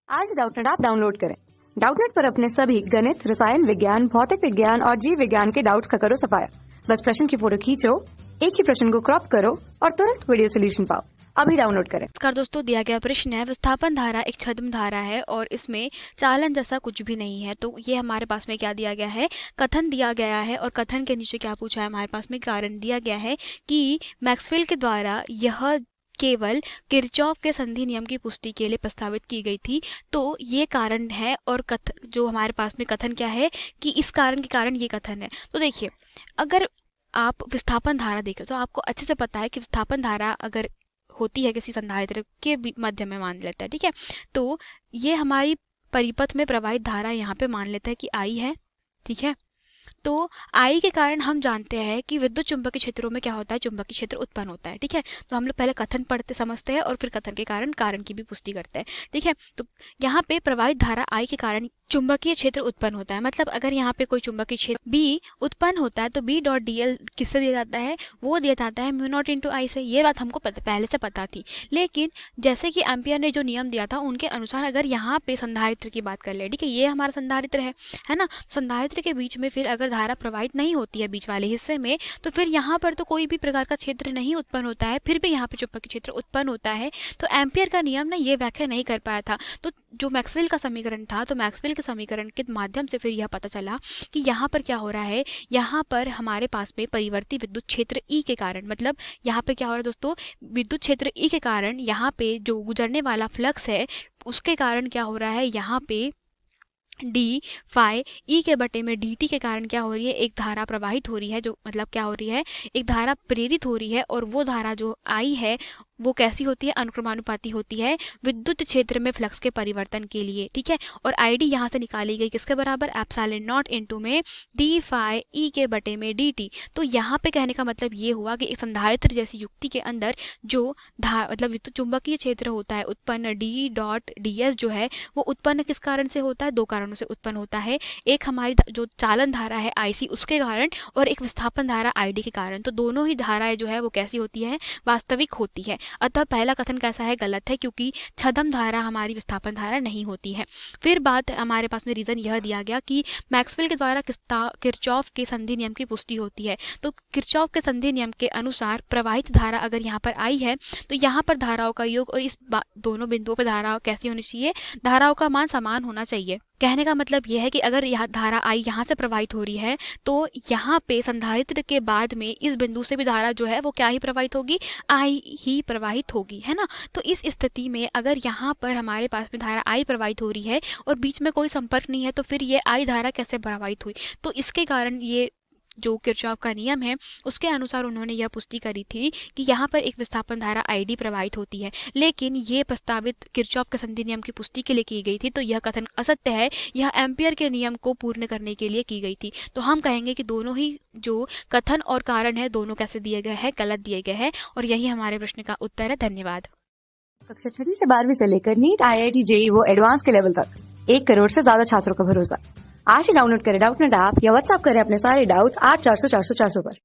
आज Doubtnut app download करें। Doubtnut पर अपने सभी गणित, रसायन विज्ञान, भौतिक विज्ञान और जीव विज्ञान के डाउट्स का करो सफाया। बस प्रश्न की फोटो खींचो, एक ही प्रश्न को क्रॉप करो और तुरंत वीडियो सोल्यूशन पाओ। अभी डाउनलोड करें। नमस्कार दोस्तों, दिया गया प्रश्न है विस्थापन धारा एक छद्म धारा है और इसमें चालन जैसा कुछ भी नहीं है। तो ये हमारे पास में क्या दिया गया है, कथन दिया गया है और कथन के नीचे क्या पूछा है हमारे पास में, कारण दिया गया है कि मैक्सवेल के द्वारा यह केवल किरचॉफ के संधि नियम की पुष्टि के लिए प्रस्तावित की गई थी। तो ये कारण है और जो हमारे पास में कथन क्या है कि इस कारण के कारण ये कथन है। तो देखिए, अगर आप विस्थापन धारा देखें तो आपको अच्छे से पता है कि विस्थापन धारा अगर होती है किसी संधारित्र के मध्य में, मान लेता है, ठीक है। तो ये हमारी परिपथ में प्रवाहित धारा यहाँ पे मान लेता है कि आई है, ठीक है। तो आई के कारण हम जानते हैं कि विद्युत चुंबकीय क्षेत्रों में क्या होता है, चुंबकीय क्षेत्र उत्पन्न होता है, ठीक है। तो हम लोग पहले कथन पढ़ते समझते हैं और फिर कथन के कारण कारण की भी पुष्टि करते हैं, ठीक है। तो यहाँ पे प्रवाहित धारा आई के कारण चुंबकीय क्षेत्र उत्पन्न होता है। मतलब अगर यहाँ पे कोई चुंबकीय क्षेत्र बी उत्पन्न होता है तो बी डॉट डी एल किससे दिया जाता है, वो दिया जाता है म्यू नॉट इंटू आई से। ये बात हमको पहले से पता थी, लेकिन जैसे कि एम्पियर ने जो नियम दिया था उनके अनुसार अगर यहाँ पे संधारित्र की बात कर ले, ठीक है, ये हमारा संधारित्र है ना। संधारित्र के बीच में फिर अगर धारा प्रवाहित नहीं होती है बीच वाले हिस्से में, तो फिर यहाँ पर तो कोई भी प्रकार का क्षेत्र नहीं उत्पन्न होता है, फिर भी यहाँ पे चुंबकीय क्षेत्र उत्पन्न होता है। तो एम्पियर का नियम ना ये व्याख्या नहीं कर पाया था। तो जो मैक्सवेल का समीकरण था, तो मैक्सवेल के समीकरण के माध्यम से फिर यह पता चला कि यहाँ पर क्या हो रहा है, यहाँ पर हमारे पास में परिवर्ती विद्युत क्षेत्र ई के कारण, मतलब यहाँ पे क्या हो रहा है दोस्तों, विद्युत क्षेत्र ई के कारण यहाँ पे जो गुजरने वाला फ्लक्स है उसके कारण क्या हो रहा है, यहाँ पे डी फाई ई के बटे में डी टी के कारण क्या हो रही है, एक धारा प्रवाहित हो रही है, जो मतलब क्या हो रही है, एक धारा प्रेरित हो रही है। और वो धारा जो आई है वो कैसी होती है, अनुक्रमानुपाती होती है विद्युत क्षेत्र में फ्लक्स के परिवर्तन के लिए, ठीक है। और आई डी यहाँ से निकाली गई किसके बराबर, एप्सिलॉन नॉट इनटू में डी फाई ई के बटे में डी टी। तो यहाँ पे कहने का मतलब ये हुआ कि एक संधारित्र जैसी युक्ति के अंदर जो मतलब विद्युत चुंबकीय क्षेत्र होता है उत्पन्न डी डॉट डी एस जो है वो उत्पन्न किस कारण से होता है, दो कारणों से उत्पन्न होता है। एक हमारी जो चालन धारा है आईसी उसके कारण और एक विस्थापन धारा आईडी के कारण। तो दोनों ही धाराएं जो है वो कैसी होती है, वास्तविक होती है। अतः पहला कथन कैसा है, गलत है, क्योंकि छद्म धारा हमारी विस्थापन धारा नहीं होती है। फिर बात हमारे पास में रीजन यह दिया गया कि मैक्सवेल के द्वारा किरचॉफ के संधि नियम की पुष्टि होती है। तो किरचॉफ के संधि नियम के अनुसार प्रवाहित धारा अगर यहाँ पर आई है तो यहाँ पर धाराओं का योग और इस दोनों बिंदुओं पर धाराओं कैसी होनी चाहिए, धाराओं का मान समान होना चाहिए। कहने का मतलब यह है कि अगर यह धारा आई यहाँ से प्रवाहित हो रही है तो यहाँ पे संधारित्र के बाद में इस बिंदु से भी धारा जो है वो क्या ही प्रवाहित होगी, आई ही प्रवाहित होगी, है ना। तो इस स्थिति में अगर यहाँ पर हमारे पास में धारा आई प्रवाहित हो रही है और बीच में कोई संपर्क नहीं है तो फिर ये आई धारा कैसे प्रवाहित हुई। तो इसके कारण ये जो किरचॉफ का नियम है उसके अनुसार उन्होंने यह पुष्टि करी थी कि यहाँ पर एक विस्थापन धारा आईडी प्रवाहित होती है। लेकिन ये प्रस्तावित किरचॉफ के संधि नियम की पुष्टि के लिए की गई थी, तो यह कथन असत्य है। यह एम्पियर के नियम को पूर्ण करने के लिए की गई थी। तो हम कहेंगे कि दोनों ही जो कथन और कारण है दोनों कैसे दिए गए हैं, गलत दिए गए हैं। और यही हमारे प्रश्न का उत्तर है। धन्यवाद। कक्षा 6 से 12वीं से लेकर नीट, IIT, JEE वो एडवांस के लेवल तक 1 करोड़ से ज्यादा छात्रों का भरोसा। आज ही डाउनलोड करें डाउटनेट ऐप या व्हाट्सएप करें अपने सारे डाउट्स 8400 400 400 पर।